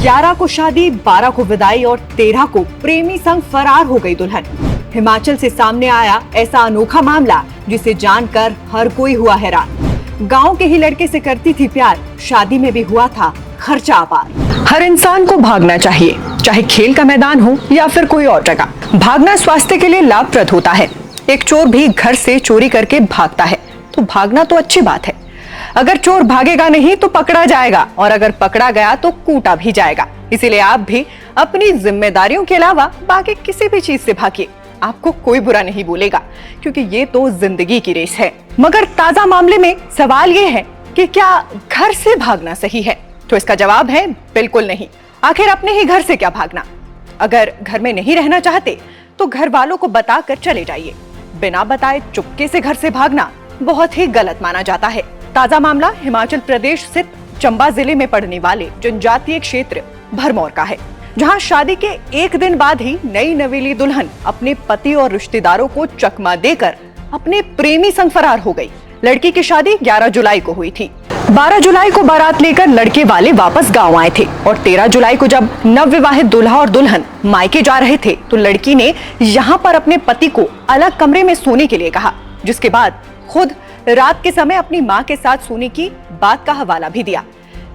11 को शादी, 12 को विदाई और 13 को प्रेमी संग फरार हो गई दुल्हन। हिमाचल से सामने आया ऐसा अनोखा मामला जिसे जानकर हर कोई हुआ हैरान। गांव के ही लड़के से करती थी प्यार, शादी में भी हुआ था खर्चा अपार। हर इंसान को भागना चाहिए, चाहे खेल का मैदान हो या फिर कोई और जगह। भागना स्वास्थ्य के लिए लाभप्रद होता है। एक चोर भी घर से चोरी करके भागता है, तो भागना तो अच्छी बात है। अगर चोर भागेगा नहीं तो पकड़ा जाएगा, और अगर पकड़ा गया तो कूटा भी जाएगा। इसीलिए आप भी अपनी जिम्मेदारियों के अलावा बाकी किसी भी चीज से भागिए, आपको कोई बुरा नहीं बोलेगा, क्योंकि ये तो जिंदगी की रेस है। मगर ताजा मामले में सवाल ये है कि क्या घर से भागना सही है? तो इसका जवाब है बिल्कुल नहीं। आखिर अपने ही घर से क्या भागना? अगर घर में नहीं रहना चाहते तो घर वालों को बताकर चले जाइए। बिना बताए चुपके से घर से भागना बहुत ही गलत माना जाता है। ताजा मामला हिमाचल प्रदेश स्थित चंबा जिले में पड़ने वाले जनजातीय क्षेत्र भरमौर का है, जहां शादी के एक दिन बाद ही नई नवेली दुल्हन अपने पति और रिश्तेदारों को चकमा देकर अपने प्रेमी संग फरार हो गई। लड़की की शादी 11 जुलाई को हुई थी। 12 जुलाई को बारात लेकर लड़के वाले वापस गांव आए थे, और 13 जुलाई को जब नवविवाहित दूल्हा और दुल्हन मायके जा रहे थे तो लड़की ने यहां पर अपने पति को अलग कमरे में सोने के लिए कहा, जिसके बाद खुद रात के समय अपनी मां के साथ सोने की बात का हवाला भी दिया।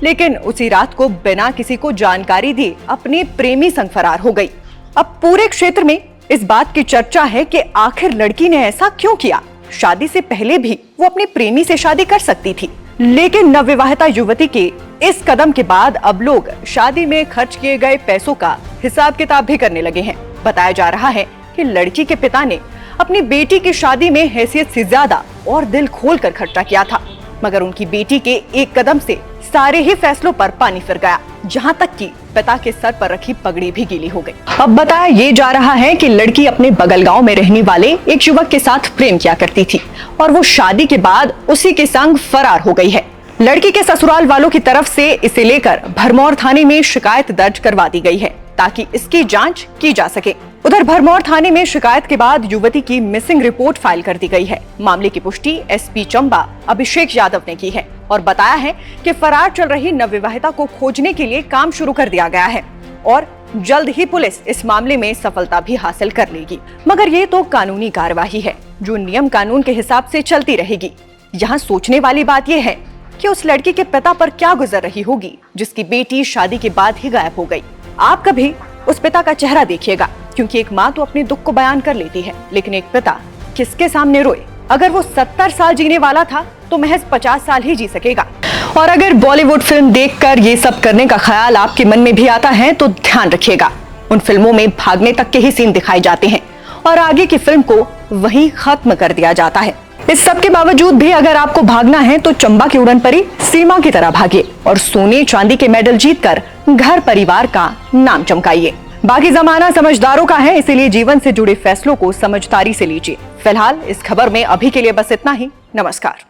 लेकिन उसी रात को बिना किसी को जानकारी दिए अपने प्रेमी संग फरार हो गई। अब पूरे क्षेत्र में इस बात की चर्चा है कि आखिर लड़की ने ऐसा क्यों किया। शादी से पहले भी वो अपने प्रेमी से शादी कर सकती थी, लेकिन नवविवाहिता युवती के इस कदम के बाद अब लोग शादी में खर्च किए गए पैसों का हिसाब किताब भी करने लगे हैं। बताया जा रहा है कि लड़की के पिता ने अपनी बेटी की शादी में हैसियत से ज्यादा और दिल खोलकर खर्चा किया था, मगर उनकी बेटी के एक कदम से सारे ही फैसलों पर पानी फिर गया, जहां तक कि पिता के सर पर रखी पगड़ी भी गीली हो गई। अब बताया ये जा रहा है कि लड़की अपने बगल गांव में रहने वाले एक युवक के साथ प्रेम किया करती थी, और वो शादी के बाद उसी के संग फरार हो गई है। लड़की के ससुराल वालों की तरफ से इसे लेकर भरमौर थाने में शिकायत दर्ज करवा दी गई है, ताकि इसकी जांच की जा सके। उधर भरमौर थाने में शिकायत के बाद युवती की मिसिंग रिपोर्ट फाइल कर दी गई है। मामले की पुष्टि एसपी चंबा अभिषेक यादव ने की है और बताया है कि फरार चल रही नवविवाहिता को खोजने के लिए काम शुरू कर दिया गया है, और जल्द ही पुलिस इस मामले में सफलता भी हासिल कर लेगी। मगर ये तो कानूनी कार्यवाही है, जो नियम कानून के हिसाब से चलती रहेगी। यहाँ सोचने वाली बात यह है कि उस लड़की के पिता पर क्या गुजर रही होगी, जिसकी बेटी शादी के बाद ही गायब हो गई। आप कभी उस पिता का चेहरा देखिएगा, क्योंकि एक माँ तो अपने दुख को बयान कर लेती है, लेकिन एक पिता किसके सामने रोए? अगर वो 70 साल जीने वाला था तो महज 50 साल ही जी सकेगा। और अगर बॉलीवुड फिल्म देखकर ये सब करने का ख्याल आपके मन में भी आता है तो ध्यान रखिएगा, उन फिल्मों में भागने तक के ही सीन दिखाए जाते हैं और आगे की फिल्म को वहीं खत्म कर दिया जाता है। इस सब के बावजूद भी अगर आपको भागना है तो चंबा की उड़न परी सीमा की तरह भागिए और सोने चांदी के मेडल जीतकर घर परिवार का नाम चमकाइए। बाकी जमाना समझदारों का है, इसीलिए जीवन से जुड़े फैसलों को समझदारी से लीजिए। फिलहाल इस खबर में अभी के लिए बस इतना ही। नमस्कार।